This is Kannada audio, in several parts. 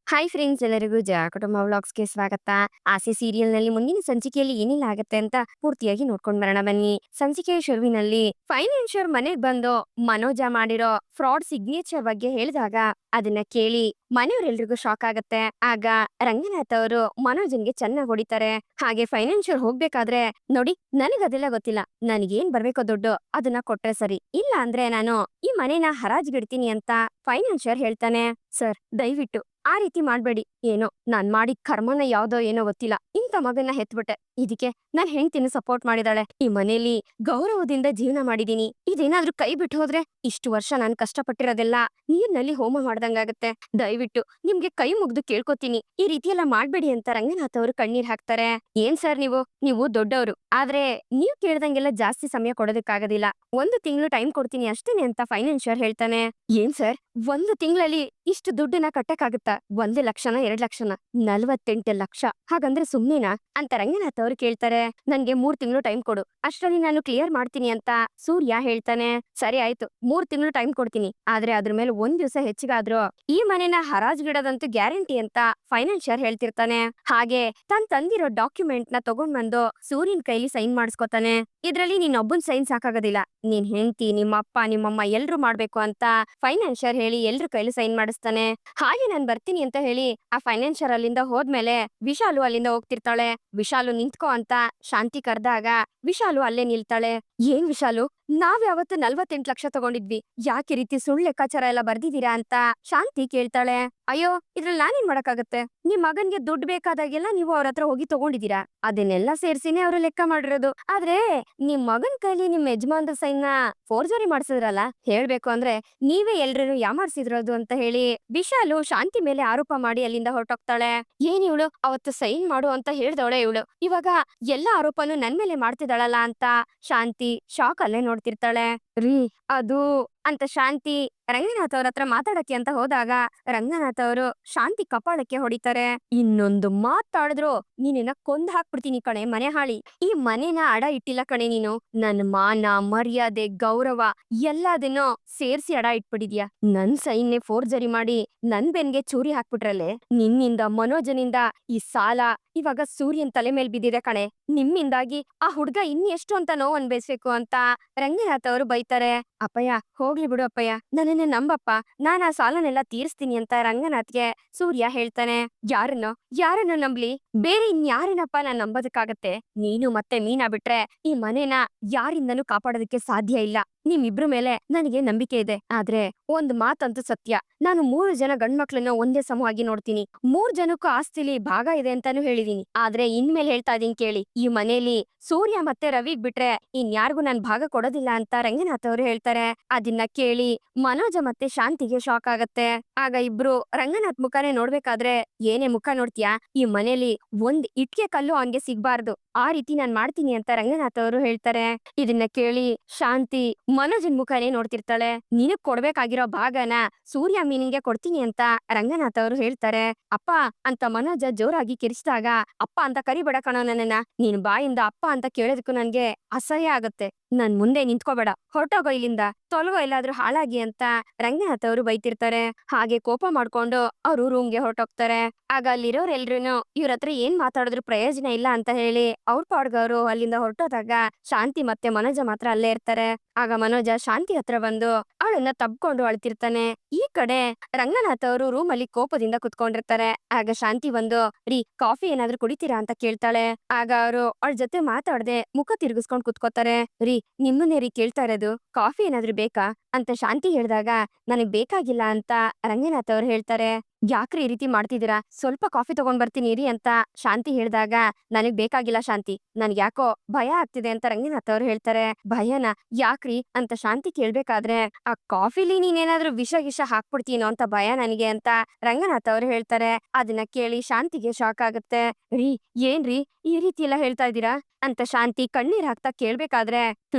ಹಾಯ್ ಫ್ರೆಂಡ್ಸ್, ಎಲ್ಲರಿಗೂ ಜಯ ಕುಟುಂಬ ವ್ಲಾಗ್ಸ್‌ಗೆ ಸ್ವಾಗತ. ಆಸೆ ಸೀರಿಯಲ್‌ನಲ್ಲಿ ಮುಂದಿನ ಸಂಚಿಕೆಯಲ್ಲಿ ಏನೆಲ್ಲ ಆಗತ್ತೆ ಅಂತ ಪೂರ್ತಿಯಾಗಿ ನೋಡ್ಕೊಂಡ್ ಬರೋಣ ಬನ್ನಿ. ಸಂಚಿಕೆಯ ಶುರುವಿನಲ್ಲಿ ಫೈನಾನ್ಷಿಯರ್ ಮನೆಗ್ ಬಂದು ಮನೋಜ ಮಾಡಿರೋ ಫ್ರಾಡ್ ಸಿಗ್ನೇಚರ್ ಬಗ್ಗೆ ಹೇಳಿದಾಗ ಅದನ್ನ ಕೇಳಿ ಮನೆಯವರೆಲ್ರಿಗೂ ಶಾಕ್ ಆಗತ್ತೆ. ಆಗ ರಂಗನಾಥ್ ಅವರು ಮನೋಜನ್ಗೆ ಚೆನ್ನಾಗಿ ಹೊಡಿತಾರೆ. ಹಾಗೆ ಫೈನಾನ್ಷಿಯರ್ ಹೋಗ್ಬೇಕಾದ್ರೆ, ನೋಡಿ ನನಗದೆಲ್ಲ ಗೊತ್ತಿಲ್ಲ, ನನಗೇನ್ ಬರ್ಬೇಕೋ ದುಡ್ಡು ಅದನ್ನ ಕೊಟ್ರೆ ಸರಿ, ಇಲ್ಲ ಅಂದ್ರೆ ನಾನು ಈ ಮನೆನ ಹರಾಜ್ಗಿಡ್ತೀನಿ ಅಂತ ಫೈನಾನ್ಷಿಯರ್ ಹೇಳ್ತಾನೆ. ಸರ್, ದಯವಿಟ್ಟು ಆ ರೀತಿ ಮಾಡ್ಬೇಡಿ. ಏನೋ ನಾನ್ ಮಾಡಿದ ಕರ್ಮನ ಯಾವ್ದೋ ಏನೋ ಗೊತ್ತಿಲ್ಲ, ಇಂಥ ಮಗನ್ನ ಹೆತ್ಬಿಟ್ಟೆ. ಇದಕ್ಕೆ ನನ್ ಹೆಂಡ್ತಿನ ಸಪೋರ್ಟ್ ಮಾಡಿದಾಳೆ. ಈ ಮನೇಲಿ ಗೌರವದಿಂದ ಜೀವನ ಮಾಡಿದೀನಿ. ಇದೇನಾದ್ರೂ ಕೈ ಬಿಟ್ಟು ಹೋದ್ರೆ ಇಷ್ಟು ವರ್ಷ ನಾನ್ ಕಷ್ಟಪಟ್ಟಿರೋದೆಲ್ಲ ನೀರ್ನಲ್ಲಿ ಹೋಮ ಮಾಡ್ದಂಗಾಗತ್ತೆ. ದಯವಿಟ್ಟು ನಿಮ್ಗೆ ಕೈ ಮುಗ್ದು ಕೇಳ್ಕೊತೀನಿ, ಈ ರೀತಿ ಎಲ್ಲ ಮಾಡ್ಬೇಡಿ ಅಂತ ರಂಗನಾಥ್ ಅವರು ಕಣ್ಣೀರ್ ಹಾಕ್ತಾರೆ. ಏನ್ ಸರ್ ನೀವು ದೊಡ್ಡವರು, ಆದ್ರೆ ನೀವ್ ಕೇಳ್ದಂಗೆಲ್ಲ ಜಾಸ್ತಿ ಸಮಯ ಕೊಡೋದಕ್ಕಾಗೋದಿಲ್ಲ. 1 ತಿಂಗಳು ಟೈಮ್ ಕೊಡ್ತೀನಿ ಅಷ್ಟೇನೆ ಅಂತ ಫೈನಾನ್ಷಿಯರ್ ಹೇಳ್ತಾನೆ. ಏನ್ ಸರ್, 1 ತಿಂಗಳಲ್ಲಿ ಇಷ್ಟು ದುಡ್ಡನ್ನ ಕಟ್ಟಕ್ಕಾಗತ್ತಾ? 1 ಲಕ್ಷನ 2 ಲಕ್ಷನ? 48 ಲಕ್ಷ ಹಾಗಂದ್ರೆ ಸುಮ್ನೆನಾ ಅಂತ ರಂಗನಾಥ್ ಅವ್ರು ಕೇಳ್ತಾರೆ. ನನ್ಗೆ 3 ತಿಂಗಳು ಟೈಮ್ ಕೊಡು, ಅಷ್ಟ್ರಲ್ಲಿ ನಾನು ಕ್ಲಿಯರ್ ಮಾಡ್ತೀನಿ ಅಂತ ಸೂರ್ಯ ಹೇಳ್ತಾನೆ. ಸರಿ ಆಯ್ತು, 3 ತಿಂಗಳು ಟೈಮ್ ಕೊಡ್ತೀನಿ, ಆದ್ರೆ ಅದ್ರ ಮೇಲೆ 1 ದಿವಸ ಹೆಚ್ಚಿಗಾದ್ರೂ ಈ ಮನೆನ ಹರಾಜ್ಗಿಡೋದಂತೂ ಗ್ಯಾರಂಟಿ ಅಂತ ಫೈನಾನ್ಷಿಯರ್ ಹೇಳ್ತಿರ್ತಾನೆ. ಹಾಗೆ ತಾನ್ ತಂದಿರೋ ಡಾಕ್ಯುಮೆಂಟ್ ನ ತಗೊಂಡ್ ಬಂದು ಸೂರ್ಯನ್ ಕೈಲಿ ಸೈನ್ ಮಾಡಿಸ್ಕೊತಾನೆ. ಇದ್ರಲ್ಲಿ ನೀನೊಬ್ಬನ್ ಸೈನ್ ಸಾಕಾಗೋದಿಲ್ಲ, ನಿನ್ ಹೆಂಡತಿ, ನಿಮ್ಮ ಅಪ್ಪ, ನಿಮ್ಮಮ್ಮ ಎಲ್ರು ಮಾಡ್ಬೇಕು ಅಂತ ಫೈನಾನ್ಷಿಯರ್ ಹೇಳಿ ಎಲ್ರ ಕೈಲಿ ಸೈನ್ ಮಾಡಿಸ್ತಾನೆ. ಹಾಗೆ ನಾನ್ ಬರ್ತೀನಿ ಅಂತ ಹೇಳಿ ಆ ಫೈನಾನ್ಷಿಯರ್ ಅಲ್ಲಿಂದ ಹೋದ್ಮೇಲೆ ವಿಶಾಲು ಅಲ್ಲಿಂದ ಹೋಗ್ತಿರ್ತಾಳೆ. ವಿಶಾಲು ನಿಂತ್ಕೋ ಅಂತ ಶಾಂತಿ ಕರ್ದಾಗ ವಿಶಾಲು ಅಲ್ಲೇ ನಿಲ್ತಾಳೆ. ಏನ್ ವಿಶಾಲು, ನಾವ್ ಯಾವತ್ತು 48 ಲಕ್ಷ ತಗೊಂಡಿದ್ವಿ, ಯಾಕೆ ರೀತಿ ಸುಳ್ಳು ಲೆಕ್ಕಾಚಾರ ಎಲ್ಲ ಬರ್ದಿದ್ದೀರಾ ಅಂತ ಶಾಂತಿ ಕೇಳ್ತಾಳೆ. ಅಯ್ಯೋ, ಇದ್ರಲ್ಲಿ ನಾನೇನ್ ಮಾಡಕ್ಕಾಗತ್ತೆ, ನಿಮ್ ಮಗನ್ಗೆ ದುಡ್ಡು ಬೇಕಾದಾಗೆಲ್ಲ ನೀವು ಅವ್ರ ಹತ್ರ ಹೋಗಿ ತಗೊಂಡಿದೀರಾ, ಅದನ್ನೆಲ್ಲ ಸೇರ್ಸಿನೇ ಅವ್ರು ಲೆಕ್ಕ ಮಾಡಿರೋದು. ಆದ್ರೆ ನಿಮ್ ಮಗನ್ ಕೈಲಿ ನಿಮ್ ಯಜಮಾನ್ರ ಸೈನ್ ನ ಫೋರ್ಜರಿ ಮಾಡ್ಸಿದ್ರಲ್ಲ, ಹೇಳ್ಬೇಕು ಅಂದ್ರೆ ನೀವೇ ಎಲ್ರನ್ನು ಯಾಮಾರ್ಸಿದ್ರದು ಅಂತ ಹೇಳಿ ವಿಶಾಲು ಶಾಂತಿ ಮೇಲೆ ಆರೋಪ ಮಾಡಿ ಅಲ್ಲಿಂದ ಹೊರಟೋಗ್ತಾಳೆ. ಏನ್ ಇವಳು ಅವತ್ತು ಸೈನ್ ಮಾಡು ಅಂತ ಹೇಳ್ದವಳೆ, ಇವಳು ಇವಾಗ ಎಲ್ಲ ಆರೋಪನು ನನ್ ಮೇಲೆ ಮಾಡ್ತಿದ್ದಾಳಲ್ಲ ಅಂತ ಶಾಂತಿ ಶಾಕ್ ಅಲ್ಲೇ ನೋಡ್ತಿರ್ತಾಳೆ. ರೀ, ಅದು ಅಂತ ಶಾಂತಿ ರಂಗನಾಥ್ ಅವ್ರ ಹತ್ರ ಮಾತಾಡಕ್ಕೆ ಅಂತ ಹೋದಾಗ ರಂಗನಾಥ್ ಅವರು ಶಾಂತಿ ಕಪಾಳಕ್ಕೆ ಹೊಡಿತಾರೆ. ಇನ್ನೊಂದು ಮಾತಾಡಿದ್ರು ನೀನಿನ್ನ ಕೊಂದ್ ಹಾಕ್ಬಿಡ್ತೀನಿ ಕಣೆ ಮನೆ ಹಾಳಿ. ಈ ಮನೆನ ಅಡ ಇಟ್ಟಿಲ್ಲ ಕಣೆ ನೀನು, ನನ್ ಮಾನ ಮರ್ಯಾದೆ ಗೌರವ ಎಲ್ಲದನ್ನೂ ಸೇರ್ಸಿ ಅಡ ಇಟ್ಬಿಟ್ಟಿದ್ಯಾ. ನನ್ ಸೈನ್ನೆ ಫೋರ್ಜರಿ ಮಾಡಿ ನನ್ ಬೆನ್ಗೆ ಚೂರಿ ಹಾಕ್ಬಿಟ್ರಲ್ಲೇ, ನಿನ್ನಿಂದ ಮನೋಜನಿಂದ ಈ ಸಾಲ ಇವಾಗ ಸೂರ್ಯನ್ ತಲೆ ಮೇಲ್ ಬಿದ್ದಿದೆ ಕಣೆ. ನಿಮ್ಮಿಂದಾಗಿ ಆ ಹುಡ್ಗ ಇನ್ನೆಷ್ಟು ಅಂತ ನೋವು ಅನ್ಭವಿಸ್ಬೇಕು ಅಂತ ರಂಗನಾಥ್ ಅವರು ಬೈತಾರೆ. ಅಪ್ಪಯ್ಯ, ಹೋಗ್ಲಿ ಬಿಡು ಅಪ್ಪಯ್ಯ, ನನ್ನನ್ನ ನಂಬಪ್ಪ, ನಾನ್ ಆ ಸಾಲನೆಲ್ಲ ತೀರಿಸ್ತೀನಿ ಅಂತ ರಂಗನಾಥ್ಗೆ ಸೂರ್ಯ ಹೇಳ್ತಾನೆ. ಯಾರನ್ನು ನಂಬ್ಲಿ, ಬೇರೆ ಇನ್ಯಾರನ್ನಪ್ಪ ನಾನ್ ನಂಬೋದಕ್ಕಾಗತ್ತೆ? ನೀನು ಮತ್ತೆ ಮೀನಾ ಬಿಟ್ರೆ ಈ ಮನೇನ ಯಾರಿಂದನೂ ಕಾಪಾಡೋದಕ್ಕೆ ಸಾಧ್ಯ ಇಲ್ಲ. ನಿಮ್ಮಿಬ್ರ ಮೇಲೆ ನನಗೆ ನಂಬಿಕೆ ಇದೆ, ಆದ್ರೆ ಒಂದ್ ಮಾತಂತೂ ಸತ್ಯ, ನಾನು 3 ಜನ ಗಂಡ್ಮಕ್ಳನ್ನ ಒಂದೇ ಸಮವಾಗಿ ನೋಡ್ತೀನಿ, 3 ಜನಕ್ಕೂ ಆಸ್ತಿಲಿ ಭಾಗ ಇದೆ ಅಂತಾನು ಹೇಳಿದೀನಿ. ಆದ್ರೆ ಇನ್ಮೇಲೆ ಹೇಳ್ತಾ ಇದೀನಿ ಕೇಳಿ, ಈ ಮನೇಲಿ ಸೂರ್ಯ ಮತ್ತೆ ರವಿಗ್ ಬಿಟ್ರೆ ಇನ್ಯಾರಿಗೂ ನಾನ್ ಭಾಗ ಕೊಡೋದಿಲ್ಲ ಅಂತ ರಂಗನಾಥ್ ಅವರು ಹೇಳ್ತಾರೆ. ಅದನ್ನ ಕೇಳಿ ಮನೋಜ ಮತ್ತೆ ಶಾಂತಿಗೆ ಶಾಕ್ ಆಗತ್ತೆ. ಆಗ ಇಬ್ರು ರಂಗನಾಥ್ ಮುಖನೇ ನೋಡ್ಬೇಕಾದ್ರೆ, ಏನೇ ಮುಖ ನೋಡ್ತೀಯಾ, ಈ ಮನೇಲಿ ಒಂದ್ ಇಟ್ಕೆ ಕಲ್ಲು ಅವನ್ಗೆ ಸಿಗ್ಬಾರ್ದು, ಆ ರೀತಿ ನಾನ್ ಮಾಡ್ತೀನಿ ಅಂತ ರಂಗನಾಥ್ ಅವರು ಹೇಳ್ತಾರೆ. ಇದನ್ನ ಕೇಳಿ ಶಾಂತಿ ಮನೋಜನ್ ಮುಖನೇ ನೋಡ್ತಿರ್ತಾಳೆ. ನಿನಗ್ ಕೊಡ್ಬೇಕಾಗಿರೋ ಭಾಗನ ಸೂರ್ಯ ಮೀನಿಂಗೆ ಕೊಡ್ತೀನಿ ಅಂತ ರಂಗನಾಥ್ ಅವರು ಹೇಳ್ತಾರೆ. ಅಪ್ಪ ಅಂತ ಮನೋಜ ಜೋರಾಗಿ ಕಿರಿಸಿದಾಗ, ಅಪ್ಪ ಅಂತ ಕರಿಬೇಡ ಕಣೋ ನನ್ನನ್ನ, ನೀನ್ ಬಾಯಿಂದ ಅಪ್ಪ ಅಂತ ಕೇಳೋದಕ್ಕೂ ನನ್ಗೆ ಅಸಹ್ಯ ಆಗತ್ತೆ. ನನ್ ಮುಂದೆ ನಿಂತ್ಕೋಬೇಡ, ಹೊರಟೋಗೋ ಇಲ್ಲಿಂದ, ತೊಲಗೋ ಎಲ್ಲಾದ್ರೂ ಹಾಳಾಗಿ ಅಂತ ರಂಗನಾಥ್ ಅವರು ಬೈತಿರ್ತಾರೆ. ಹಾಗೆ ಕೋಪ ಮಾಡ್ಕೊಂಡು ಅವರು ರೂಮ್ಗೆ ಹೊರಟೋಗ್ತಾರೆ. ಆಗ ಅಲ್ಲಿರೋರೆಲ್ರು ಇವ್ರ ಹತ್ರ ಏನ್ ಮಾತಾಡಿದ್ರು ಪ್ರಯೋಜನ ಇಲ್ಲ ಅಂತ ಹೇಳಿ ಅವ್ರ ಪಾಡ್ಗವ್ರು ಅಲ್ಲಿಂದ ಹೊರಟೋದಾಗ ಶಾಂತಿ ಮತ್ತೆ ಮನೋಜ ಮಾತ್ರ ಅಲ್ಲೇ ಇರ್ತಾರೆ. ಆಗ ಮನೋಜ ಶಾಂತಿ ಹತ್ರ ಬಂದು ಅವಳನ್ನ ತಬ್ಕೊಂಡು ಅಳ್ತಿರ್ತಾನೆ. ಈ ಕಡೆ ರಂಗನಾಥ್ ಅವರು ರೂಮ್ ಅಲ್ಲಿ ಕೋಪದಿಂದ ಕುತ್ಕೊಂಡಿರ್ತಾರೆ. ಆಗ ಶಾಂತಿ ಬಂದು, ರೀ, ಕಾಫಿ ಏನಾದ್ರೂ ಕುಡಿತೀರಾ ಅಂತ ಕೇಳ್ತಾಳೆ. ಆಗ ಅವರು ಅವಳ ಜೊತೆ ಮಾತಾಡದೆ ಮುಖ ತಿರುಗಿಸ್ಕೊಂಡ್ ಕುತ್ಕೋತಾರೆ. ರೀ, ನಿಮ್ಮನ್ನೇ ರೀ ಕೇಳ್ತಾ ಇರೋದು, ಕಾಫಿ ಏನಾದ್ರೂ ಬೇಕಾ ಅಂತ ಶಾಂತಿ ಹೇಳಿದಾಗ, ನನಗ್ ಬೇಕಾಗಿಲ್ಲ ಅಂತ ರಂಗನಾಥ್ ಅವ್ರು ಹೇಳ್ತಾರೆ. ಯಾಕ್ರಿ ಈ ರೀತಿ ಮಾಡ್ತಿದ್ದೀರಾ, ಸ್ವಲ್ಪ ಕಾಫಿ ತಗೊಂಡ್ ಬರ್ತೀನಿ ರೀ ಅಂತ ಶಾಂತಿ ಹೇಳಿದಾಗ, ನನಗ್ ಬೇಕಾಗಿಲ್ಲ ಶಾಂತಿ, ನನ್ಗ್ ಯಾಕೋ ಭಯ ಆಗ್ತಿದೆ ಅಂತ ರಂಗನಾಥ್ ಅವ್ರು ಹೇಳ್ತಾರೆ. ಭಯನ ಯಾಕ್ರಿ ಅಂತ ಶಾಂತಿ ಕೇಳ್ಬೇಕಾದ್ರೆ, ಆ ಕಾಫಿಲಿ ನೀನೇನಾದ್ರೂ ವಿಷ ಹಾಕ್ಬಿಡ್ತೀನೋ ಅಂತ ಭಯ ನನಗೆ ಅಂತ ರಂಗನಾಥ್ ಅವ್ರು ಹೇಳ್ತಾರೆ. ಅದನ್ನ ಕೇಳಿ ಶಾಂತಿಗೆ ಶಾಕ್ ಆಗುತ್ತೆ. ರೀ, ಏನ್ರಿ ಈ ರೀತಿ ಎಲ್ಲ ಹೇಳ್ತಾ ಇದ್ದೀರಾ ಅಂತ ಶಾಂತಿ ಕಣ್ಣೀರ್ ಹಾಕ್ತಾ ಕೇಳ್ಬೇಕಾದ್ರೆ,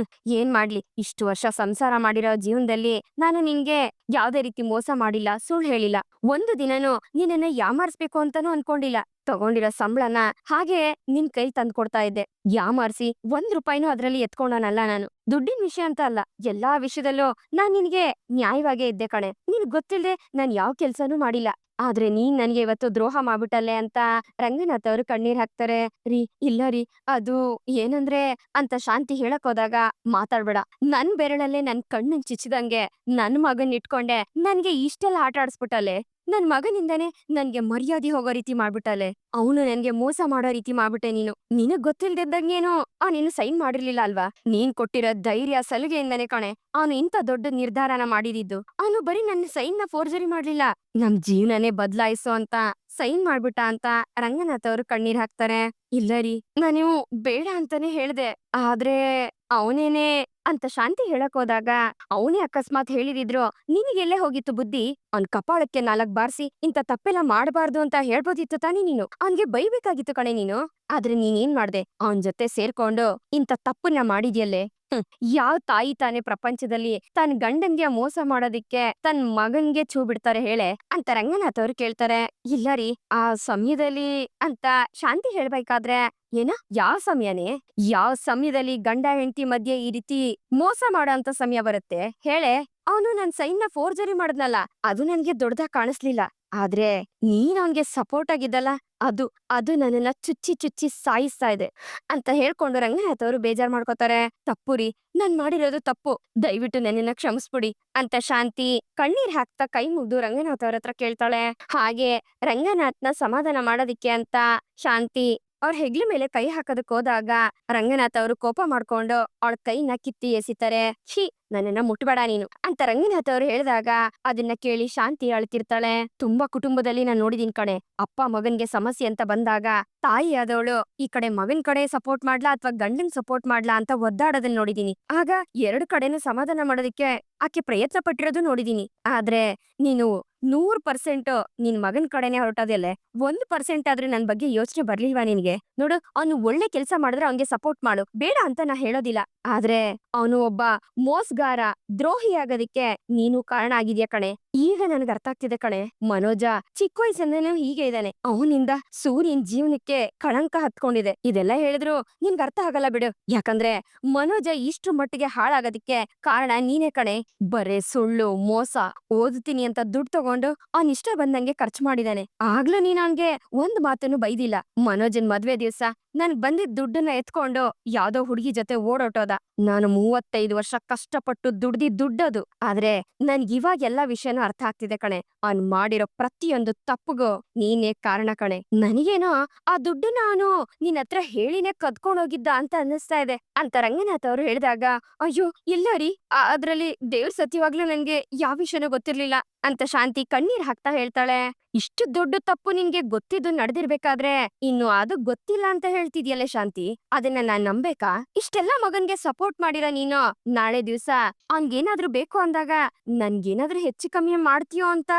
ಏನ್ ಮಾಡ್ಲಿ, ಇಷ್ಟು ವರ್ಷ ಸಂಸಾರ ಮಾಡಿರೋ ಜೀವನದಲ್ಲಿ ನಾನು ನಿನ್ಗೆ ಯಾವ್ದೇ ರೀತಿ ಮೋಸ ಮಾಡಿಲ್ಲ, ಸುಳ್ಳು ಹೇಳಿಲ್ಲ, ಒಂದು ದಿನನೂ ನಿನ್ನನ್ನ ಯಾಮಾರಿಸ್ಬೇಕು ಅಂತಾನೂ ಅನ್ಕೊಂಡಿಲ್ಲ. ತಗೊಂಡಿರೋ ಸಂಬಳನ ಹಾಗೆ ನಿನ್ ಕೈ ತಂದ್ ಕೊಡ್ತಾ ಇದ್ದೆ. ಯಾಮಾರ್ಸಿ 1 ರೂಪಾಯಿನೂ ಅದ್ರಲ್ಲಿ ಎತ್ಕೊಂಡನಲ್ಲ ನಾನು. ದುಡ್ಡಿನ ವಿಷಯ ಅಂತ ಅಲ್ಲ, ಎಲ್ಲಾ ವಿಷಯದಲ್ಲೂ ನಾನ್ ನಿನ್ಗೆ ನ್ಯಾಯವಾಗೇ ಇದ್ದೆ ಕಣೆ. ನಿನ್ ಗೊತ್ತಿಲ್ದೆ ನಾನ್ ಯಾವ ಕೆಲ್ಸನೂ ಮಾಡಿಲ್ಲ. ಆದ್ರೆ ನೀನ್ ನನ್ಗೆ ಇವತ್ತು ದ್ರೋಹ ಮಾಡ್ಬಿಟ್ಟಲ್ಲೇ ಅಂತ ರಂಗನಾಥ್ ಅವರು ಕಣ್ಣೀರ್ ಹಾಕ್ತಾರೆ. ರೀ ಇಲ್ಲ ರೀ, ಅದು ಏನಂದ್ರೆ ಅಂತ ಶಾಂತಿ ಹೇಳಕ್ ಹೋದಾಗ, ಮಾತಾಡ್ಬೇಡ, ನನ್ ಬೆರಳಲ್ಲೇ ನನ್ ಕಣ್ಣನ್ ಚಿಚ್ಚಿದಂಗೆ ನನ್ ಮಗನ್ ಇಟ್ಕೊಂಡೆ ನನ್ಗೆ ಇಷ್ಟೆಲ್ಲ ಆಟ ಆಡ್ಸ್ಬಿಟ್ಟಲೆ. ನನ್ ಮಗನಿಂದಾನೆ ನನ್ಗೆ ಮರ್ಯಾದೆ ಹೋಗೋ ರೀತಿ ಮಾಡ್ಬಿಟ್ಟಲೆ. ಅವನು ನನ್ಗೆ ಮೋಸ ಮಾಡೋ ರೀತಿ ಮಾಡ್ಬಿಟ್ಟೆ ನೀನು. ನಿನಗ್ ಗೊತ್ತಿಲ್ದಿದ್ದಂಗೇನು ನೀನು ಸೈನ್ ಮಾಡಿರ್ಲಿಲ್ಲ ಅಲ್ವಾ? ನೀನ್ ಕೊಟ್ಟಿರೋ ಧೈರ್ಯ ಸಲುಗೆಯಿಂದಾನೆ ಕಣೆ ಅವನು ಇಂಥ ದೊಡ್ಡ ನಿರ್ಧಾರನ ಮಾಡಿದಿದ್ದು. ಅವನು ಬರೀ ನನ್ನ ಸೈನ್ ನ ಫೋರ್ಜರಿ ಮಾಡ್ಲಿಲ್ಲ, ನಮ್ ಜೀವನನೇ ಬದ್ಲಾಯಿಸೋ ಅಂತ ಸೈನ್ ಮಾಡ್ಬಿಟ್ಟ ಅಂತ ರಂಗನಾಥ್ ಅವರು ಕಣ್ಣೀರ್ ಹಾಕ್ತಾರೆ. ಇಲ್ಲ ರೀ, ನಾನು ಬೇಡ ಅಂತಾನೆ ಹೇಳ್ದೆ, ಆದ್ರೆ ಅವನೇನೆ ಅಂತ ಶಾಂತಿ ಹೇಳಕ್ ಹೋದಾಗ, ಅವನೇ ಅಕಸ್ಮಾತ್ ಹೇಳಿದಿದ್ರು ನಿನಗೆಲ್ಲೇ ಹೋಗಿತ್ತು ಬುದ್ಧಿ? ಅವ್ನ್ ಕಪಾಳಕ್ಕೆ 4 ಬಾರ್ಸಿ ಇಂಥ ತಪ್ಪೆಲ್ಲ ಮಾಡಬಾರ್ದು ಅಂತ ಹೇಳ್ಬೋದಿತ್ತು ತಾನೇ ನೀನು. ಅವ್ನ್ಗೆ ಬೈಬೇಕಾಗಿತ್ತು ಕಣೆ ನೀನು. ಆದ್ರೆ ನೀನೇನ್ ಮಾಡ್ದೆ? ಅವನ್ ಜೊತೆ ಸೇರ್ಕೊಂಡು ಇಂಥ ತಪ್ಪನ್ನ ಮಾಡಿದ್ಯಲ್ಲೇ. ಯಾವ್ ತಾಯಿ ತಾನೇ ಪ್ರಪಂಚದಲ್ಲಿ ತನ್ ಗಂಡನ್ಗೆ ಮೋಸ ಮಾಡೋದಿಕ್ಕೆ ತನ್ ಮಗನ್ಗೆ ಛೂ ಬಿಡ್ತಾರೆ ಹೇಳೆ ಅಂತ ರಂಗನಾಥ್ ಅವ್ರು ಕೇಳ್ತಾರೆ. ಇಲ್ಲ ರೀ, ಆ ಸಮಯದಲ್ಲಿ ಅಂತ ಶಾಂತಿ ಹೇಳ್ಬೇಕಾದ್ರೆ, ಏನ ಯಾವ ಸಮಯನೇ? ಯಾವ ಸಮಯದಲ್ಲಿ ಗಂಡ ಹೆಂಡತಿ ಮಧ್ಯೆ ಈ ರೀತಿ ಮೋಸ ಮಾಡೋ ಅಂತ ಸಮಯ ಬರುತ್ತೆ ಹೇಳೆ? ಅವನು ನನ್ ಸೈನ್ ನ ಫೋರ್ಜರಿ ಮಾಡಿದ್ನಲ್ಲ, ಅದು ನನ್ಗೆ ದೊಡ್ಡದಾಗ್ ಕಾಣಿಸ್ಲಿಲ್ಲ. ಆದ್ರೆ ನೀನ್ ಅವನ್ಗೆ ಸಪೋರ್ಟ್ ಆಗಿದ್ದಲ್ಲ, ಅದು ಅದು ನನ್ನನ್ನ ಚುಚ್ಚಿ ಚುಚ್ಚಿ ಸಾಯಿಸ್ತಾ ಇದೆ ಅಂತ ಹೇಳ್ಕೊಂಡು ರಂಗನಾಥ್ ಅವರು ಬೇಜಾರ್ ಮಾಡ್ಕೋತಾರೆ. ತಪ್ಪು ರೀ, ನಾನ್ ಮಾಡಿರೋದು ತಪ್ಪು, ದಯವಿಟ್ಟು ನನ್ನನ್ನ ಕ್ಷಮಿಸ್ಬಿಡಿ ಅಂತ ಶಾಂತಿ ಕಣ್ಣೀರ್ ಹಾಕ್ತಾ ಕೈ ಮುಗ್ದು ರಂಗನಾಥ್ ಅವ್ರ ಹತ್ರ ಕೇಳ್ತಾಳೆ. ಹಾಗೆ ರಂಗನಾಥ್ನ ಸಮಾಧಾನ ಮಾಡೋದಿಕ್ಕೆ ಅಂತ ಶಾಂತಿ ಅವ್ರ ಹೆಗ್ಲ ಮೇಲೆ ಕೈ ಹಾಕೋದಕ್ ಹೋದಾಗ ರಂಗನಾಥ್ ಅವರು ಕೋಪ ಮಾಡ್ಕೊಂಡು ಅವಳ ಕೈನ ಕಿತ್ತಿ ಎಸಿತಾರೆ. ಛೀ, ನನ್ನನ್ನ ಮುಟ್ಬೇಡ ನೀನು ಅಂತ ರಂಗನಾಥ್ ಅವರು ಹೇಳಿದಾಗ ಅದನ್ನ ಕೇಳಿ ಶಾಂತಿ ಅಳ್ತಿರ್ತಾಳೆ. ತುಂಬಾ ಕುಟುಂಬದಲ್ಲಿ ನಾನ್ ನೋಡಿದೀನ್ ಕಣೆ, ಅಪ್ಪ ಮಗನ್ಗೆ ಸಮಸ್ಯೆ ಅಂತ ಬಂದಾಗ ತಾಯಿ ಆದವಳು ಈ ಕಡೆ ಮಗನ್ ಕಡೆ ಸಪೋರ್ಟ್ ಮಾಡ್ಲಾ ಅಥವಾ ಗಂಡನ್ ಸಪೋರ್ಟ್ ಮಾಡ್ಲಾ ಅಂತ ಒದ್ದಾಡೋದನ್ನ ನೋಡಿದೀನಿ. ಆಗ ಎರಡು ಕಡೆನೂ ಸಮಾಧಾನ ಮಾಡೋದಿಕ್ಕೆ ಆಕೆ ಪ್ರಯತ್ನ ಪಟ್ಟಿರೋದು ನೋಡಿದೀನಿ. ಆದ್ರೆ ನೀನು 100% ನಿನ್ ಮಗನ್ ಕಡೆನೆ ಹೊರಟೋದೆಲ್ಲೆ. 1% ಆದ್ರೂ ನನ್ ಬಗ್ಗೆ ಯೋಚನೆ ಬರ್ಲಿಲ್ವಾ ನಿನ್ಗೆ? ನೋಡು, ಅವ್ನು ಒಳ್ಳೆ ಕೆಲ್ಸ ಮಾಡಿದ್ರೆ ಅವ್ನ್ಗೆ ಸಪೋರ್ಟ್ ಮಾಡು, ಬೇಡ ಅಂತ ನಾ ಹೇಳೋದಿಲ್ಲ. ಆದ್ರೆ ಅವನು ಒಬ್ಬ ಮೋಸ್ಗಾರ, ದ್ರೋಹಿ ಆಗೋದಿಕ್ಕೆ ನೀನು ಕಾರಣ ಆಗಿದ್ಯಾ ಕಣೆ. ಈಗ ನನ್ಗೆ ಅರ್ಥ ಆಗ್ತಿದೆ ಕಣೆ. ಮನೋಜ ಚಿಕ್ಕ ವಯಸ್ಸಿಂದನೂ ಹೀಗೆ ಇದ್ದಾನೆ. ಅವನಿಂದ ಸೂರ್ಯನ್ ಜೀವನಕ್ಕೆ ಕಳಂಕ ಹತ್ಕೊಂಡಿದೆ. ಇದೆಲ್ಲ ಹೇಳಿದ್ರು ನಿನ್ಗೆ ಅರ್ಥ ಆಗಲ್ಲ ಬಿಡು. ಯಾಕಂದ್ರೆ ಮನೋಜ ಇಷ್ಟ್ರ ಮಟ್ಟಿಗೆ ಹಾಳಾಗೋದಿಕ್ಕೆ ಕಾರಣ ನೀನೇ ಕಣೆ. ಬರೇ ಸುಳ್ಳು, ಮೋಸ, ಓದುತ್ತೀನಿ ಅಂತ ದುಡ್ಡು ತಗೊಂಡು ಅವ್ನ್ ಇಷ್ಟ ಬಂದಂಗೆ ಖರ್ಚು ಮಾಡಿದಾನೆ. ಆಗ್ಲೂ ನೀನ್ ಅವ್ನ್ಗೆ ಒಂದ್ ಮಾತನ್ನು ಬೈದಿಲ್ಲ. ಮನೋಜನ್ ಮದ್ವೆ ದಿವ್ಸ ನನ್ಗ್ ಬಂದಿದ್ ದುಡ್ಡನ್ನ ಎತ್ಕೊಂಡು ಯಾವ್ದೋ ಹುಡುಗಿ ಜೊತೆ ಓಡೋಟೋದ. ನಾನು 35 ವರ್ಷ ಕಷ್ಟಪಟ್ಟು ದುಡ್ದಿದ್ ದುಡ್ಡದು. ಆದ್ರೆ ನನ್ಗ್ ಇವಾಗ ಎಲ್ಲಾ ವಿಷಯನೂ ಅರ್ಥ ಆಗ್ತಿದೆ ಕಣೆ. ಅವ್ನ್ ಮಾಡಿರೋ ಪ್ರತಿಯೊಂದು ತಪ್ಪುಗೂ ನೀನೇ ಕಾರಣ ಕಣೆ. ನನಗೇನೋ ಆ ದುಡ್ಡನ್ನ ಅವನು ನಿನ್ ಹತ್ರ ಹೇಳಿನೇ ಕದ್ಕೊಂಡೋಗಿದ್ದ ಅಂತ ಅನ್ನಿಸ್ತಾ ಇದೆ ಅಂತ ರಂಗನಾಥ್ ಅವರು ಹೇಳಿದಾಗ, ಅಯ್ಯೋ ಇಲ್ಲ ರೀ, ಅದ್ರಲ್ಲಿ ದೇವ್ರ ಸತ್ಯವಾಗ್ಲೂ ನನ್ಗೆ ಯಾವ ವಿಷಯನೂ ಗೊತ್ತಿರ್ಲಿಲ್ಲ ಅಂತ ಶಾಂತಿ ಕಣ್ಣೀರ್ ಹಾಕ್ತಾ ಹೇಳ್ತಾಳೆ. ಇಷ್ಟು ದೊಡ್ಡ ತಪ್ಪು ನಿನ್ಗೆ ಗೊತ್ತಿದ್ದು ನಡೆದಿರ್ಬೇಕಾದ್ರೆ ಇನ್ನು ಅದು ಗೊತ್ತಿಲ್ಲ ಅಂತ ಹೇಳ್ತಿದ್ಯಲ್ಲೇ ಶಾಂತಿ, ಅದನ್ನ ನಾನ್ ನಂಬೇಕಾ? ಇಷ್ಟೆಲ್ಲಾ ಮಗನ್ಗೆ ಸಪೋರ್ಟ್ ಮಾಡಿರ ನೀನು, ನಾಳೆ ದಿವ್ಸ ಅವ್ನ್ಗೇನಾದ್ರೂ ಬೇಕು ಅಂದಾಗ ನನ್ಗೇನಾದ್ರೂ ಹೆಚ್ಚು ಕಮ್ಮಿ ಮಾಡ್ತೀಯೋ ಅಂತ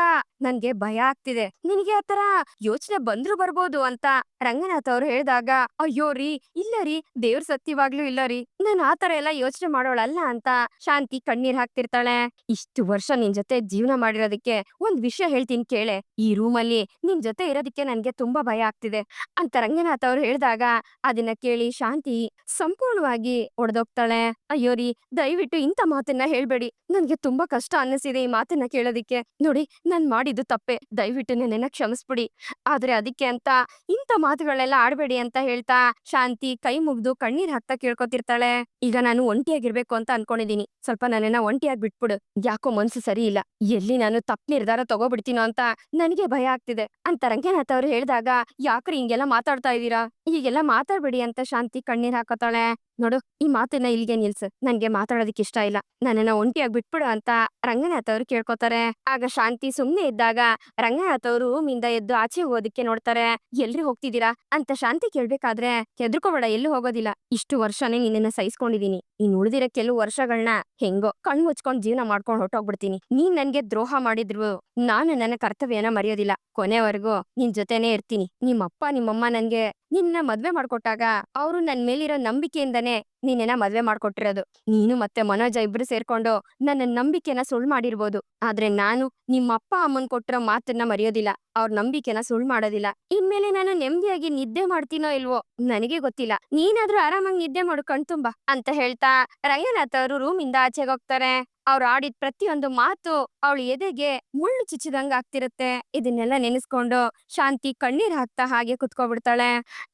ನನ್ಗೆ ಭಯ ಆಗ್ತಿದೆ. ನಿನಗೆ ಆತರ ಯೋಚನೆ ಬಂದ್ರು ಬರ್ಬೋದು ಅಂತ ರಂಗನಾಥ್ ಅವ್ರು ಹೇಳಿದಾಗ, ಅಯ್ಯೋ ರೀ, ಇಲ್ಲ ರೀ, ದೇವ್ರ ಸತ್ಯವಾಗ್ಲೂ ಇಲ್ಲ ರೀ, ನಾನ್ ಆತರ ಎಲ್ಲ ಯೋಚನೆ ಮಾಡೋಳಲ್ಲ ಅಂತ ಶಾಂತಿ ಕಣ್ಣೀರ್ ಹಾಕ್ತಿರ್ತಾಳೆ. ಇಷ್ಟು ವರ್ಷ ನಿನ್ ಜೊತೆ ಜೀವನ ಮಾಡಿರೋದಕ್ಕೆ ಒಂದ್ ವಿಷಯ ಹೇಳ್ತೀನಿ ಕೇಳೆ. ಈ ರೂಮಲ್ಲಿ ನಿನ್ ಜೊತೆ ಇರೋದಕ್ಕೆ ನನ್ಗೆ ತುಂಬಾ ಭಯ ಆಗ್ತಿದೆ ಅಂತ ರಂಗನಾಥ್ ಅವ್ರು ಹೇಳಿದಾಗ ಅದನ್ನ ಕೇಳಿ ಶಾಂತಿ ಸಂಪೂರ್ಣವಾಗಿ ಒಡೆದೋಗ್ತಾಳೆ. ಅಯ್ಯೋ ರೀ, ದಯವಿಟ್ಟು ಇಂಥ ಮಾತನ್ನ ಹೇಳ್ಬೇಡಿ, ನನ್ಗೆ ತುಂಬಾ ಕಷ್ಟ ಅನ್ನಿಸಿದೆ ಈ ಮಾತನ್ನ ಕೇಳೋದಿಕ್ಕೆ. ನೋಡಿ, ನಾನ್ ಮಾಡಿದ್ದು ತಪ್ಪೆ, ದಯವಿಟ್ಟು ನನ್ನನ್ನ ಕ್ಷಮಿಸ್ಬಿಡಿ. ಆದ್ರೆ ಅದಕ್ಕೆ ಅಂತ ಇಂಥ ಮಾತುಗಳೆಲ್ಲ ಆಡ್ಬೇಡಿ ಅಂತ ಹೇಳ್ತಾ ಶಾಂತಿ ಕೈ ಮುಗ್ದು ಕಣ್ಣೀರ್ ಹಾಕ್ತಾ ಕೇಳ್ಕೊತಿರ್ತಾಳೆ. ಈಗ ನಾನು ಒಂಟಿಯಾಗಿರ್ಬೇಕು ಅಂತ ಅನ್ಕೊಂಡಿದೀನಿ, ಸ್ವಲ್ಪ ನನ್ನನ್ನ ಒಂಟಿಯಾಗಿ ಬಿಟ್ಬಿಡು. ಯಾಕೋ ಮನ್ಸು ಸರಿ ಇಲ್ಲ, ಎಲ್ಲಿ ನಾನು ತಪ್ಪು ನಿರ್ಧಾರ ತಗೋಬಿಡ್ತೀನೋ ಅಂತ ನನಗೆ ಭಯ ಆಗ್ತಿದೆ ಅಂತ ರಂಗನಾಥ್ ಅವ್ರು ಹೇಳಿದಾಗ, ಯಾಕ್ರಿ ಹಿಂಗೆಲ್ಲ ಮಾತಾಡ್ತಾ ಇದೀರಾ? ಹೀಗೆಲ್ಲ ಮಾತಾಡ್ಬೇಡಿ ಅಂತ ಶಾಂತಿ ಕಣ್ಣೀರ್ ಹಾಕೋತಾಳೆ. ನೋಡು, ಈ ಮಾತನ್ನ ಇಲ್ಲಿಗೆ ನಿಲ್ಸು, ನನ್ಗೆ ಮಾತಾಡೋದಿಕ್ ಇಷ್ಟ ಇಲ್ಲ, ನನ್ನನ್ನ ಒಂಟಿಯಾಗಿ ಬಿಟ್ಬಿಡು ಅಂತ ರಂಗನಾಥ್ ಅವ್ರು ಕೇಳ್ಕೊತಾರೆ. ಆಗ ಶಾಂತಿ ಸುಮ್ನೆ ಇದ್ದಾಗ ರಂಗನಾಥ್ ಅವರು ರೂಮಿಂದ ಎದ್ದು ಆಚೆ ಹೋಗೋದಿಕ್ಕೆ ನೋಡ್ತಾರೆ. ಎಲ್ರಿ ಹೋಗ್ತಿದ್ದೀರಾ ಅಂತ ಶಾಂತಿ ಕೇಳ್ಬೇಕಾದ್ರೆ, ಹೆದರ್ಕೋಬೇಡ, ಎಲ್ಲೂ ಹೋಗೋದಿಲ್ಲ, ಇಷ್ಟು ವರ್ಷನೇ ನಿನ್ನನ್ನ ಸಹಿಸ್ಕೊಂಡಿದೀನಿ, ಇನ್ ಉಳಿದಿರೋ ಕೆಲವು ವರ್ಷಗಳನ್ನ ಹೆಂಗೋ ಕಣ್ ಮುಚ್ಕೊಂಡ್ ಜೀವನ ಮಾಡ್ಕೊಂಡ್ ಹೊರಟೋಗ್ಬಿಡ್ತೀನಿ. ನೀನ್ ನನ್ಗೆ ದ್ರೋಹ ಮಾಡಿದ್ರು ನಾನು ನನ್ನ ಕರ್ತವ್ಯನ ಮರೆಯೋದಿಲ್ಲ, ಕೊನೆವರೆಗೂ ನಿನ್ ಜೊತೆನೇ ಇರ್ತೀನಿ. ನಿಮ್ಮಪ್ಪ ನಿಮ್ಮಮ್ಮ ನನ್ಗೆ ನಿನ್ನ ಮದ್ವೆ ಮಾಡ್ಕೊಟ್ಟಾಗ ಅವರು ನನ್ ಮೇಲಿರೋ ನಂಬಿಕೆಯಿಂದನೇ ನಿನ್ನ ಮದ್ವೆ ಮಾಡ್ಕೊಟ್ಟಿರೋದು. ನೀನು ಮತ್ತೆ ಮನೋಜ ಇಬ್ರು ಸೇರ್ಕೊಂಡು ನನ್ನ ನಂಬಿಕೆನ ಸುಳ್ಳು ಮಾಡಿರ್ಬೋದು, ಆದ್ರೆ ನಾನು ನಿಮ್ಮ ಅಪ್ಪ ಅಮ್ಮನ್ ಕೊಟ್ಟಿರೋ ಮಾತನ್ನ ಮರೆಯೋದಿಲ್ಲ, ಅವ್ರ ನಂಬಿಕೆನ ಸುಳ್ಳು ಮಾಡೋದಿಲ್ಲ. ಇನ್ಮೇಲೆ ನಾನು ನೆಮ್ಮದಿಯಾಗಿ ನಿದ್ದೆ ಮಾಡ್ತೀನೋ ಇಲ್ವೋ ನನಗೆ ಗೊತ್ತಿಲ್ಲ, ನೀನಾದ್ರೂ ಆರಾಮಾಗಿ ನಿದ್ದೆ ಮಾಡು ಕಣ್ತುಂಬ ಅಂತ ಹೇಳ್ತಾ ರಂಗನಾಥ್ ಅವರು ರೂಮಿಂದ ಆಚೆಗೆ ಹೋಗ್ತಾರೆ. ಅವ್ರು ಆಡಿದ ಪ್ರತಿಯೊಂದು ಮಾತು ಅವಳ ಎದೆಗೆ ಮುಳ್ಳು ಚುಚ್ಚಿದಂಗ ಆಗ್ತಿರುತ್ತೆ. ಇದನ್ನೆಲ್ಲ ನೆನೆಸ್ಕೊಂಡು ಶಾಂತಿ ಕಣ್ಣೀರ್ ಹಾಕ್ತಾ ಹಾಗೆ ಕುತ್ಕೊಬಿಡ್ತಾಳೆ.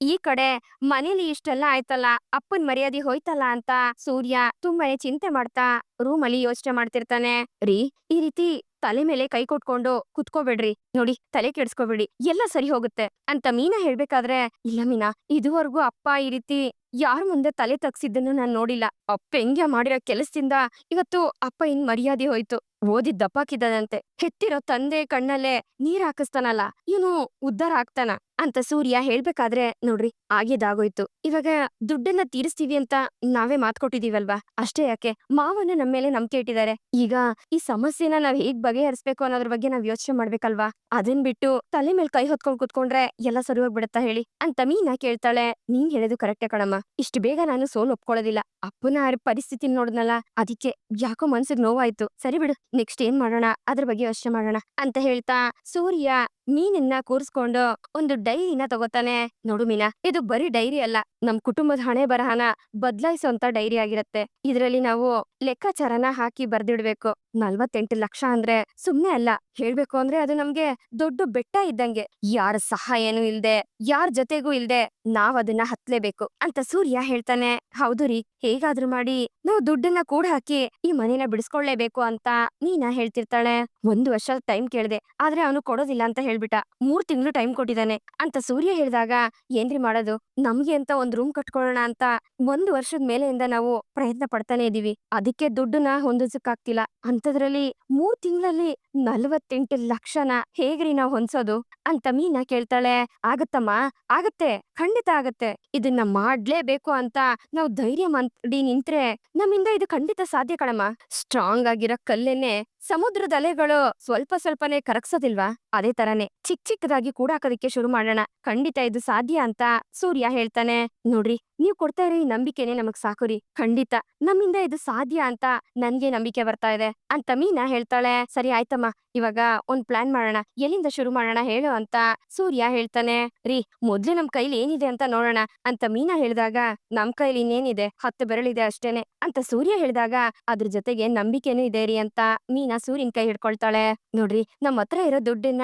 ಈ ಕಡೆ ಮನೇಲಿ ಇಷ್ಟೆಲ್ಲ ಆಯ್ತಲ್ಲ, ಅಪ್ಪನ್ ಮರ್ಯಾದೆ ಹೋಯ್ತಲ್ಲ ಅಂತ ಸೂರ್ಯ ತುಂಬಾನೇ ಚಿಂತೆ ಮಾಡ್ತಾ ರೂಮ್ ಅಲ್ಲಿ ಯೋಚನೆ ಮಾಡ್ತಿರ್ತಾನೆ. ರೀ, ಈ ರೀತಿ ತಲೆ ಮೇಲೆ ಕೈ ಕೊಟ್ಕೊಂಡು ಕುತ್ಕೋಬೇಡ್ರಿ, ನೋಡಿ ತಲೆ ಕೆಡ್ಸ್ಕೋಬೇಡಿ, ಎಲ್ಲ ಸರಿ ಹೋಗುತ್ತೆ ಅಂತ ಮೀನಾ ಹೇಳ್ಬೇಕಾದ್ರೆ, ಇಲ್ಲ ಮೀನಾ, ಇದುವರೆಗೂ ಅಪ್ಪ ಈ ರೀತಿ ಯಾರ ಮುಂದೆ ತಲೆ ತಗ್ಸಿದ್ದನ್ನು ನಾನ್ ನೋಡಿಲ್ಲ. ಅಪ್ಪ ಹೆಂಗೆ ಮಾಡಿರೋ ಕೆಲಸದಿಂದ ಇವತ್ತು ಅಪ್ಪ ಇನ್ ಮರ್ಯಾದೆ ಹೋಯ್ತು. ಓದಿದ್ ದಪ್ಪಾಕಿದ್ದಾನಂತೆ, ಹೆತ್ತಿರೋ ತಂದೆ ಕಣ್ಣಲ್ಲೇ ನೀರ್ ಹಾಕಿಸ್ತಾನಲ್ಲ, ಇವನು ಉದ್ಧಾರ ಆಗ್ತಾನ ಅಂತ ಸೂರ್ಯ ಹೇಳ್ಬೇಕಾದ್ರೆ, ನೋಡ್ರಿ ಆಗಿದ್ದಾಗೋಯ್ತು. ಇವಾಗ ದುಡ್ಡನ್ನ ತೀರಿಸ್ತೀವಿ ಅಂತ ನಾವೇ ಮಾತ್ ಕೊಟ್ಟಿದೀವಲ್ವಾ, ಅಷ್ಟೇ ಯಾಕೆ ಮಾವನ ನಮ್ ಮೇಲೆ ನಂಬಿಕೆ ಇಟ್ಟಿದ್ದಾರೆ. ಈಗ ಈ ಸಮಸ್ಯೆನ ನಾವ್ ಹೇಗ್ ಬಗೆಹರಿಸ್ಬೇಕು ಅನ್ನೋದ್ರ ಬಗ್ಗೆ ನಾವ್ ಯೋಚನೆ ಮಾಡ್ಬೇಕಲ್ವಾ. ಅದನ್ ಬಿಟ್ಟು ತಲೆ ಮೇಲ್ ಕೈ ಹೊತ್ಕೊಂಡ್ ಕುತ್ಕೊಂಡ್ರೆ ಎಲ್ಲ ಸರಿ ಹೋಗ್ಬಿಡತ್ತಾ ಹೇಳಿ ಅಂತ ಮೀನಾ ಕೇಳ್ತಾಳೆ. ನೀನ್ ಹೇಳೋದು ಕರೆಕ್ಟೇ ಕಣಮ್ಮ, ಇಷ್ಟು ಬೇಗ ನಾನು ಸೋಲ್ ಒಪ್ಕೊಳ್ಳೋದಿಲ್ಲ. ಅಪ್ಪನ ಪರಿಸ್ಥಿತಿ ನೋಡಿದ್ನಲ್ಲ, ಅದಕ್ಕೆ ಯಾಕೋ ಮನ್ಸಿಗೆ ನೋವಾಯ್ತು. ಸರಿ ಬಿಡು, ನೆಕ್ಸ್ಟ್ ಏನ್ ಮಾಡೋಣ ಅದ್ರ ಬಗ್ಗೆ ಯೋಚನೆ ಮಾಡೋಣ ಅಂತ ಹೇಳ್ತಾ ಸೂರ್ಯ ಮೀನನ್ನ ಕೂರ್ಸ್ಕೊಂಡು ಒಂದು ಡೈರಿನ ತಗೋತಾನೆ. ನೋಡು ಮೀನಾ, ಇದು ಬರೀ ಡೈರಿ ಅಲ್ಲ, ನಮ್ ಕುಟುಂಬದ ಹಣೆ ಬರಹನ ಬದ್ಲಾಯಿಸೋಂತ ಡೈರಿ ಆಗಿರತ್ತೆ. ಇದ್ರಲ್ಲಿ ನಾವು ಲೆಕ್ಕಾಚಾರನ ಹಾಕಿ ಬರ್ದಿಡ್ಬೇಕು. 48 ಲಕ್ಷ ಅಂದ್ರೆ ಸುಮ್ನೆ ಅಲ್ಲ. ಹೇಳ್ಬೇಕು ಅಂದ್ರೆ ಅದು ನಮ್ಗೆ ದೊಡ್ಡ ಬೆಟ್ಟ ಇದ್ದಂಗೆ. ಯಾರ ಸಹಾಯನೂ ಇಲ್ದೆ, ಯಾರ್ ಜೊತೆಗೂ ಇಲ್ದೆ ನಾವ್ ಅದನ್ನ ಹತ್ಲೇಬೇಕು ಅಂತ ಸೂರ್ಯ ಹೇಳ್ತಾನೆ. ಹೌದು ರೀ, ಹೇಗಾದ್ರೂ ಮಾಡಿ ನಾವು ದುಡ್ಡನ್ನ ಕೂಡ ಹಾಕಿ ಈ ಮನೇನ ಬಿಡಿಸ್ಕೊಳ್ಳೇಬೇಕು ಅಂತ ಮೀನಾ ಹೇಳ್ತಿರ್ತಾಳೆ. 1 ವರ್ಷ ಟೈಮ್ ಕೇಳ್ದೆ, ಆದ್ರೆ ಅವನು ಕೊಡೋದಿಲ್ಲ ಅಂತ ಹೇಳ್ಬಿಟ್ಟ. 3 ತಿಂಗಳು ಟೈಮ್ ಕೊಟ್ಟಿದ್ದಾನೆ ಅಂತ ಸೂರ್ಯ ಹೇಳಿದಾಗ, ಏನ್ರಿ ಮಾಡೋದು, ನಮ್ಗೆ ಅಂತ ಒಂದ್ ರೂಮ್ ಕಟ್ಕೊಳ್ಳೋಣ ಅಂತ 1 ವರ್ಷದ ಮೇಲೆಯಿಂದ ನಾವು ಪ್ರಯತ್ನ ಪಡ್ತಾನೆ ಇದೀವಿ. ಅದಕ್ಕೆ ದುಡ್ಡನ್ನ ಹೊಂದಿಸಕ್ಕಾಗ್ತಿಲ್ಲ. ಅಂತದ್ರಲ್ಲಿ 3 ತಿಂಗಳಲ್ಲಿ 48 ಲಕ್ಷನ ಹೇಗ್ರಿ ನಾವ್ ಹೊಂದ್ಸೋದು ಅಂತ ಮೀನಾ ಕೇಳ್ತಾಳೆ. ಆಗತ್ತಮ್ಮ, ಆಗತ್ತೆ, ಖಂಡಿತ ಆಗತ್ತೆ. ಇದನ್ನ ಮಾಡ್ಲೇಬೇಕು ಅಂತ ನಾವು ಧೈರ್ಯ ಮಾಡಿ ನಿಂತ್ರೆ ನಮ್ಮಿಂದ ಇದು ಖಂಡಿತ ಸಾಧ್ಯ ಕಣಮ್ಮ. ಸ್ಟ್ರಾಂಗ್ ಆಗಿರೋ ಕಲ್ಲೇನೆ ಸಮುದ್ರದ ಅಲೆಗಳು ಸ್ವಲ್ಪ ಸ್ವಲ್ಪನೇ ಕರಗ್ಸೋದಿಲ್ವಾ, ಅದೇ ತರನೇ ಚಿಕ್ಕ ಚಿಕ್ಕದಾಗಿ ಕೂಡಾಕೋದಿಕ್ಕೆ ಶುರು ಮಾಡೋಣ. ಖಂಡಿತ ಇದು ಸಾಧ್ಯ ಅಂತ ಸೂರ್ಯ ಹೇಳ್ತಾನೆ. ನೋಡ್ರಿ, ನೀವ್ ಕೊಡ್ತಾ ಇರೋ ಈ ನಂಬಿಕೆನೆ ನಮಗ್ ಸಾಕುರಿ. ಖಂಡಿತ ನಮ್ಮಿಂದ ಇದು ಸಾಧ್ಯ ಅಂತ ನನ್ಗೆ ನಂಬಿಕೆ ಬರ್ತಾ ಇದೆ ಅಂತ ಮೀನಾ ಹೇಳ್ತಾಳೆ. ಸರಿ ಆಯ್ತಮ್ಮ, ಇವಾಗ ಒಂದ್ ಪ್ಲಾನ್ ಮಾಡೋಣ, ಎಲ್ಲಿಂದ ಶುರು ಮಾಡೋಣ ಹೇಳು ಅಂತ ಸೂರ್ಯ ಹೇಳ್ತಾನೆ. ರೀ, ಮೊದ್ಲು ನಮ್ ಕೈಲಿ ಏನಿದೆ ಅಂತ ನೋಡೋಣ ಅಂತ ಮೀನಾ ಹೇಳಿದಾಗ, ನಮ್ ಕೈಲಿ ಇನ್ನೇನಿದೆ, 10 ಬೆರಳಿದೆ ಅಷ್ಟೇನೆ ಅಂತ ಸೂರ್ಯ ಹೇಳಿದಾಗ, ಅದ್ರ ಜೊತೆಗೆ ನಂಬಿಕೆನೂ ಇದೆ ರೀ ಅಂತ ಮೀನಾ ಸೂರ್ಯನ್ ಕೈ ಹಿಡ್ಕೊಳ್ತಾಳೆ. ನೋಡ್ರಿ, ನಮ್ ಹತ್ರ ಇರೋ ದುಡ್ಡನ್ನ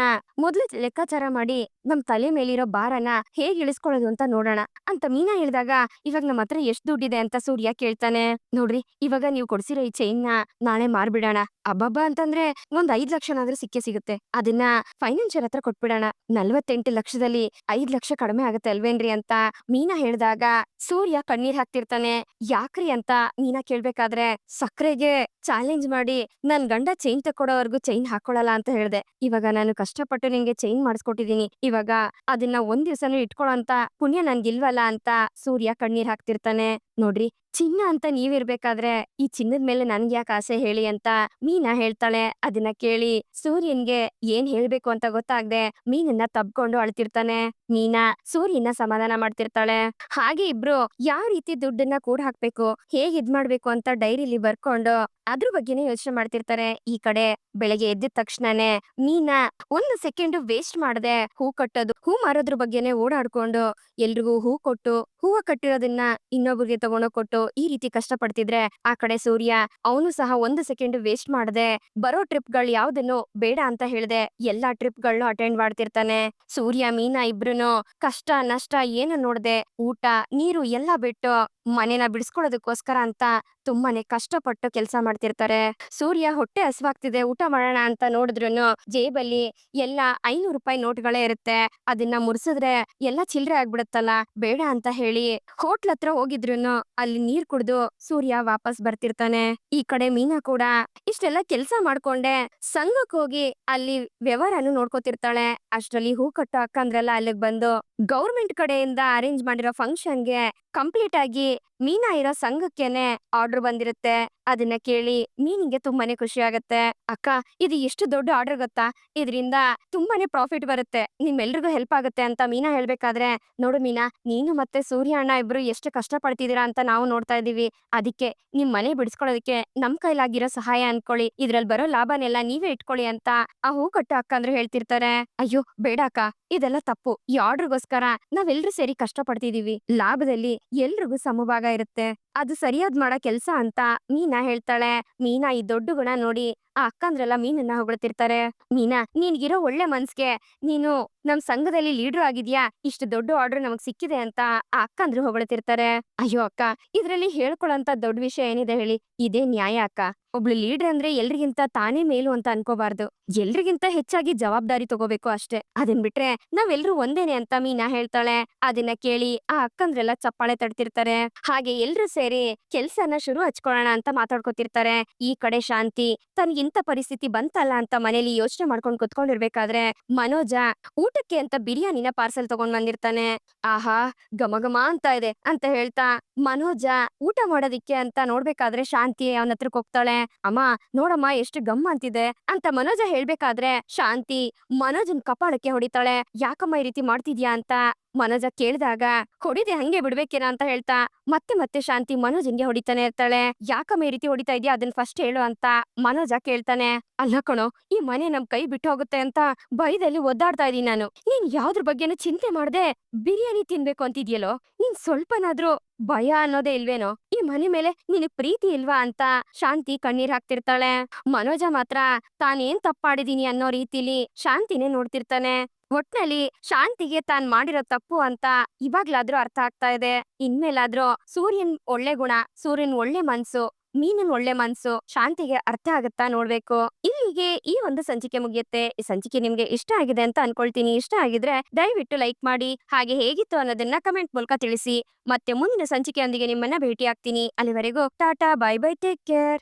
ಮೊದ್ಲು ಲೆಕ್ಕಾಚಾರ ಮಾಡಿ ನಮ್ ತಲೆ ಮೇಲಿರೋ ಭಾರನ ಹೇಗ್ ಇಳಿಸ್ಕೊಳ್ಳೋದು ಅಂತ ನೋಡೋಣ ಅಂತ ಮೀನಾ ಹೇಳಿದಾಗ, ಇವಾಗ ನಮ್ ಹತ್ರ ಎಷ್ಟ್ ದುಡ್ಡಿದೆ ಅಂತ ಸೂರ್ಯ ಕೇಳ್ತಾನೆ. ನೋಡ್ರಿ, ಇವಾಗ ನೀವು ಕೊಡ್ಸಿರೋ ಈ ಚೈನ್ ನ ನಾಳೆ ಮಾರ್ಬಿಡೋಣ. ಅಬ್ಬಬ್ಬಾ ಅಂತಂದ್ರೆ ಒಂದ್ 5 ಲಕ್ಷನಾದ್ರೂ ಸಿಕ್ಕೇ ಸಿಗುತ್ತೆ. ಅದನ್ನ ಫೈನಾನ್ಷಿಯರ್ ಹತ್ರ ಕೊಟ್ಬಿಡೋಣ. 48 ಲಕ್ಷದಲ್ಲಿ 5 ಲಕ್ಷ ಕಡಿಮೆ ಆಗತ್ತೆ ಅಲ್ವೇನ್ರಿ ಅಂತ ಮೀನಾ ಹೇಳಿದಾಗ ಸೂರ್ಯ ಕಣ್ಣೀರ್ ಹಾಕ್ತಿರ್ತಾನೆ. ಯಾಕ್ರಿ ಅಂತ ಮೀನಾ ಕೇಳ್ಬೇಕಾದ್ರೆ, ಸಕ್ರೆಗೆ ಚಾಲೆಂಜ್ ಮಾಡಿ ನನ್ ಗಂಡ ಚೈನ್ ತಕೊಡೋವರ್ಗು ಚೈನ್ ಹಾಕೊಳಲ್ಲ ಅಂತ ಹೇಳ್ದೆ. ಇವಾಗ ನಾನು ಕಷ್ಟಪಟ್ಟು ನಿನ್ಗೆ ಚೈನ್ ಮಾಡಿಸ್ಕೊಟ್ಟಿದೀನಿ. ಇವಾಗ ಅದನ್ನ 1 ದಿವ್ಸನೂ ಇಟ್ಕೊಳಂತ ಪುಣ್ಯ ನನ್ಗಿಲ್ವಲ್ಲ ಅಂತ ಸೂರ್ಯ ಕಣ್ಣೀರ್ ಹಾಕ್ತಿರ್ತಾನೆ. ನೋಡ್ರಿ, ಚಿನ್ನ ಅಂತ ನೀವಿರ್ಬೇಕಾದ್ರೆ ಈ ಚಿನ್ನದ ಮೇಲೆ ನನ್ಗೆ ಯಾಕೆ ಆಸೆ ಹೇಳಿ ಅಂತ ಮೀನಾ ಹೇಳ್ತಾಳೆ. ಅದನ್ನ ಕೇಳಿ ಸೂರ್ಯನ್ಗೆ ಏನ್ ಹೇಳ್ಬೇಕು ಅಂತ ಗೊತ್ತಾಗ್ದೆ ಮೀನನ್ನ ತಬ್ಕೊಂಡು ಅಳ್ತಿರ್ತಾನೆ. ಮೀನಾ ಸೂರ್ಯನ ಸಮಾಧಾನ ಮಾಡ್ತಿರ್ತಾಳೆ. ಹಾಗೆ ಇಬ್ರು ಯಾವ ರೀತಿ ದುಡ್ಡನ್ನ ಕೂಡ ಹಾಕ್ಬೇಕು, ಹೇಗ್ ಇದ್ ಮಾಡ್ಬೇಕು ಅಂತ ಡೈರಿಲಿ ಬರ್ಕೊಂಡು ಅದ್ರ ಬಗ್ಗೆನೇ ಯೋಚನೆ ಮಾಡ್ತಿರ್ತಾರೆ. ಈ ಕಡೆ ಬೆಳಗ್ಗೆ ಎದ್ದಿದ ತಕ್ಷಣನೇ ಮೀನಾ 1 ಸೆಕೆಂಡ್ ವೇಸ್ಟ್ ಮಾಡದೆ ಹೂ ಕಟ್ಟೋದು, ಹೂ ಮಾರೋದ್ರ ಬಗ್ಗೆನೆ ಓಡಾಡ್ಕೊಂಡು ಎಲ್ರಿಗೂ ಹೂ ಕೊಟ್ಟು, ಹೂವ ಕಟ್ಟಿರೋದನ್ನ ಇನ್ನೊಬ್ರಿಗೆ ತಗೊಂಡೋಗ್ ಕೊಟ್ಟು ಈ ರೀತಿ ಕಷ್ಟ ಪಡ್ತಿದ್ರೆ, ಆ ಕಡೆ ಸೂರ್ಯ ಅವನು ಸಹ 1 ಸೆಕೆಂಡ್ ವೇಸ್ಟ್ ಮಾಡದೆ ಬರೋ ಟ್ರಿಪ್ಗಳು ಯಾವ್ದನ್ನು ಬೇಡ ಅಂತ ಹೇಳ್ದೆ ಎಲ್ಲಾ ಟ್ರಿಪ್ಗಳನ್ನು ಅಟೆಂಡ್ ಮಾಡ್ತಿರ್ತಾನೆ. ಸೂರ್ಯ ಮೀನಾ ಇಬ್ರುನು ಕಷ್ಟ ನಷ್ಟ ಏನು ನೋಡ್ದೆ ಊಟ ನೀರು ಎಲ್ಲ ಬಿಟ್ಟು ಮನೇನ ಬಿಡಿಸ್ಕೊಳ್ಳೋದಕ್ಕೋಸ್ಕರ ಅಂತ ತುಂಬಾನೇ ಕಷ್ಟಪಟ್ಟು ಕೆಲಸ ಮಾಡ್ತಿರ್ತಾರೆ. ಸೂರ್ಯ ಹೊಟ್ಟೆ ಹಸ್ವಾಗ್ತಿದೆ, ಊಟ ಮಾಡೋಣ ಅಂತ ನೋಡಿದ್ರುನು ಜೇಬಲ್ಲಿ ಎಲ್ಲ 500 ರೂಪಾಯಿ ನೋಟ್ಗಳೇ ಇರುತ್ತೆ. ಅದನ್ನ ಮುರ್ಸಿದ್ರೆ ಎಲ್ಲ ಚಿಲ್ರೆ ಆಗ್ಬಿಡುತ್ತಲ್ಲ, ಬೇಡ ಅಂತ ಹೇಳಿ ಹೋಟ್ಲ್ ಹತ್ರ ಹೋಗಿದ್ರುನು ಅಲ್ಲಿ ನೀರ್ ಕುಡ್ದು ಸೂರ್ಯ ವಾಪಸ್ ಬರ್ತಿರ್ತಾನೆ. ಈ ಕಡೆ ಮೀನಾ ಕೂಡ ಇಷ್ಟೆಲ್ಲ ಕೆಲ್ಸ ಮಾಡ್ಕೊಂಡೆ ಸಂಘಕ್ ಹೋಗಿ ಅಲ್ಲಿ ವ್ಯವಹಾರನು ನೋಡ್ಕೋತಿರ್ತಾಳೆ. ಅಷ್ಟ್ರಲ್ಲಿ ಹೂ ಕಟ್ಟೋ ಅಕ್ಕಂದ್ರೆಲ್ಲ ಅಲ್ಲಿಗ್ ಬಂದು ಗೌರ್ಮೆಂಟ್ ಕಡೆಯಿಂದ ಅರೇಂಜ್ ಮಾಡಿರೋ ಫಂಕ್ಷನ್ಗೆ ಕಂಪ್ಲೀಟ್ ಆಗಿ ಮೀನಾ ಇರೋ ಸಂಘಕ್ಕೆನೆ ಆರ್ಡರ್ ಬಂದಿರುತ್ತೆ. ಅದನ್ನ ಕೇಳಿ ಮೀನಿಗೆ ತುಂಬಾನೇ ಖುಷಿ ಆಗತ್ತೆ. ಅಕ್ಕ, ಇದು ಎಷ್ಟು ದೊಡ್ಡ ಆರ್ಡರ್ ಗೊತ್ತಾ, ಇದರಿಂದ ತುಂಬಾನೇ ಪ್ರಾಫಿಟ್ ಬರುತ್ತೆ, ನಿಮ್ಮೆಲ್ರಿಗೂ ಹೆಲ್ಪ್ ಆಗುತ್ತೆ ಅಂತ ಮೀನಾ ಹೇಳ್ಬೇಕಾದ್ರೆ, ನೋಡು ಮೀನಾ, ನೀನು ಮತ್ತೆ ಸೂರ್ಯ ಅಣ್ಣ ಇಬ್ರು ಎಷ್ಟು ಕಷ್ಟ ಪಡ್ತಿದೀರಾ ಅಂತ ನಾವು ನೋಡ್ತಾ ಇದೀವಿ. ಅದಕ್ಕೆ ನಿಮ್ ಮನೆ ಬಿಡಿಸ್ಕೊಳ್ಳೋದಕ್ಕೆ ನಮ್ ಕೈಲಾಗಿರೋ ಸಹಾಯ ಅನ್ಕೊಳ್ಳಿ, ಇದ್ರಲ್ಲಿ ಬರೋ ಲಾಭನೆಲ್ಲ ನೀವೇ ಇಟ್ಕೊಳ್ಳಿ ಅಂತ ಆ ಹೂ ಕಟ್ಟೋ ಅಕ್ಕ ಅಂದ್ರೆ ಹೇಳ್ತಿರ್ತಾರೆ. ಅಯ್ಯೋ ಬೇಡ ಅಕ್ಕ, ಇದೆಲ್ಲ ತಪ್ಪು. ಈ ಆರ್ಡರ್ಗೋಸ್ಕರ ನಾವೆಲ್ರೂ ಸೇರಿ ಕಷ್ಟ ಪಡ್ತಿದೀವಿ. ಲಾಭದಲ್ಲಿ ಎಲ್ರಿಗೂ ಸಮಭಾಗ ಇರುತ್ತೆ. ಅದು ಸರಿಯಾದ್ ಮಾಡೋ ಕೆಲ್ಸ ಅಂತ ಮೀನಾ ಹೇಳ್ತಾಳೆ. ಮೀನಾ ಈ ದೊಡ್ಡ ಗುಣ ನೋಡಿ ಆ ಅಕ್ಕಂದ್ರೆಲ್ಲ ಮೀನನ್ನ ಹೊಗಳ್ತಿರ್ತಾರೆ. ಮೀನಾ, ನಿನ್ಗಿರೋ ಒಳ್ಳೆ ಮನ್ಸ್‌ಗೆ ನೀನು ನಮ್ ಸಂಘದಲ್ಲಿ ಲೀಡ್ರು ಆಗಿದ್ಯಾ, ಇಷ್ಟು ದೊಡ್ಡ ಆರ್ಡರ್ ನಮಗ್ ಸಿಕ್ಕಿದೆ ಅಂತ ಆ ಅಕ್ಕಂದ್ರು ಹೊಗಳ್ತಿರ್ತಾರೆ. ಅಯ್ಯೋ ಅಕ್ಕ, ಇದ್ರಲ್ಲಿ ಹೇಳ್ಕೊಳಂತ ದೊಡ್ಡ ವಿಷಯ ಏನಿದೆ ಹೇಳಿ? ಇದೇ ನ್ಯಾಯ ಅಕ್ಕ. ಒಬ್ಳು ಲೀಡ್ರ್ ಅಂದ್ರೆ ಎಲ್ರಿಗಿಂತ ತಾನೇ ಮೇಲು ಅಂತ ಅನ್ಕೋಬಾರ್ದು. ಎಲ್ರಿಗಿಂತ ಹೆಚ್ಚಾಗಿ ಜವಾಬ್ದಾರಿ ತಗೋಬೇಕು ಅಷ್ಟೇ. ಅದನ್ ಬಿಟ್ರೆ ನಾವೆಲ್ರೂ ಒಂದೇನೆ ಅಂತ ಮೀನಾ ಹೇಳ್ತಾಳೆ. ಅದನ್ನ ಕೇಳಿ ಆ ಅಕ್ಕಂದ್ರೆಲ್ಲ ಚಪ್ಪಾಳೆ ತಟ್ತಿರ್ತಾರೆ. ಹಾಗೆ ಎಲ್ರೂ ಸೇರಿ ಕೆಲ್ಸನ ಶುರು ಹಚ್ಕೊಳ್ಳೋಣ ಅಂತ ಮಾತಾಡ್ಕೊತಿರ್ತಾರೆ. ಈ ಕಡೆ ಶಾಂತಿ ತನ್ಗಿಂತ ಪರಿಸ್ಥಿತಿ ಬಂತಲ್ಲ ಅಂತ ಮನೇಲಿ ಯೋಚನೆ ಮಾಡ್ಕೊಂಡ್ ಕುತ್ಕೊಂಡಿರ್ಬೇಕಾದ್ರೆ ಮನೋಜ ಊಟಕ್ಕೆ ಅಂತ ಬಿರಿಯಾನಿನ ಪಾರ್ಸೆಲ್ ತಗೊಂಡ್ ಬಂದಿರ್ತಾನೆ. ಆಹಾ, ಘಮ ಅಂತ ಇದೆ ಅಂತ ಹೇಳ್ತಾ ಮನೋಜ ಊಟ ಮಾಡೋದಿಕ್ಕೆ ಅಂತ ನೋಡ್ಬೇಕಾದ್ರೆ ಶಾಂತಿ ಅವನ ಹತ್ರಕ್ ಹೋಗ್ತಾಳೆ. ಅಮ್ಮ, ನೋಡಮ್ಮ ಎಷ್ಟು ಗಮ್ ಅಂತಿದೆ ಅಂತ ಮನೋಜ ಹೇಳ್ಬೇಕಾದ್ರೆ ಶಾಂತಿ ಮನೋಜನ್ ಕಪಾಳಕ್ಕೆ ಹೊಡಿತಾಳೆ. ಯಾಕಮ್ಮ ಈ ರೀತಿ ಮಾಡ್ತಿದ್ಯಾ ಅಂತ ಮನೋಜ ಕೇಳಿದಾಗ ಹೊಡಿದೆ ಹಂಗೆ ಬಿಡ್ಬೇಕೇನ ಅಂತ ಹೇಳ್ತಾ ಮತ್ತೆ ಶಾಂತಿ ಮನೋಜನ್ಗೆ ಹೊಡಿತಾನೆ ಇರ್ತಾಳೆ. ಯಾಕಮ್ಮ ಈ ರೀತಿ ಹೊಡಿತಾ ಇದ್ಯಾ, ಅದನ್ನ ಫಸ್ಟ್ ಹೇಳು ಅಂತ ಮನೋಜ ಕೇಳ್ತಾನೆ. ಅಲ್ಲ ಕಣೋ, ಈ ಮನೆ ನಮ್ ಕೈ ಬಿಟ್ಟು ಹೋಗುತ್ತೆ ಅಂತ ಭಯದಲ್ಲಿ ಒದ್ದಾಡ್ತಾ ಇದೀನಿ ನಾನು. ನೀನ್ ಯಾವ್ದ್ರ ಬಗ್ಗೆನೂ ಚಿಂತೆ ಮಾಡ್ದೆ ಬಿರಿಯಾನಿ ತಿನ್ಬೇಕು ಅಂತಿದ್ಯಲ್ಲೋ, ನೀನ್ ಸ್ವಲ್ಪನಾದ್ರೂ ಭಯ ಅನ್ನೋದೇ ಇಲ್ವೇನೋ? ಈ ಮನೆ ಮೇಲೆ ನಿನಗ್ ಪ್ರೀತಿ ಇಲ್ವಾ ಅಂತ ಶಾಂತಿ ಕಣ್ಣೀರ್ ಹಾಕ್ತಿರ್ತಾಳೆ. ಮನೋಜ ಮಾತ್ರ ತಾನೇನ್ ತಪ್ಪಾಡಿದೀನಿ ಅನ್ನೋ ರೀತಿಲಿ ಶಾಂತಿನೇ ನೋಡ್ತಿರ್ತಾನೆ. ಒಟ್ನಲ್ಲಿ ಶಾಂತಿಗೆ ತಾನ್ ಮಾಡಿರೋ ತಪ್ಪು ಅಂತ ಇವಾಗ್ಲಾದ್ರೂ ಅರ್ಥ ಆಗ್ತಾ ಇದೆ. ಇನ್ಮೇಲಾದ್ರೂ ಸೂರ್ಯನ್ ಒಳ್ಳೆ ಗುಣ, ಸೂರ್ಯನ್ ಒಳ್ಳೆ ಮನ್ಸು, ಮೀನನ್ ಒಳ್ಳೆ ಮನ್ಸು ಶಾಂತಿಗೆ ಅರ್ಥ ಆಗತ್ತಾ ನೋಡ್ಬೇಕು. ಇಲ್ಲಿಗೆ ಈ ಒಂದು ಸಂಚಿಕೆ ಮುಗಿಯುತ್ತೆ. ಈ ಸಂಚಿಕೆ ನಿಮ್ಗೆ ಇಷ್ಟ ಆಗಿದೆ ಅಂತ ಅನ್ಕೊಳ್ತೀನಿ. ಇಷ್ಟ ಆಗಿದ್ರೆ ದಯವಿಟ್ಟು ಲೈಕ್ ಮಾಡಿ. ಹಾಗೆ ಹೇಗಿತ್ತು ಅನ್ನೋದನ್ನ ಕಮೆಂಟ್ ಮೂಲಕ ತಿಳಿಸಿ. ಮತ್ತೆ ಮುಂದಿನ ಸಂಚಿಕೆಯೊಂದಿಗೆ ನಿಮ್ಮನ್ನ ಭೇಟಿ ಆಗ್ತೀನಿ. ಅಲ್ಲಿವರೆಗೂ Tata, bye bye, take care.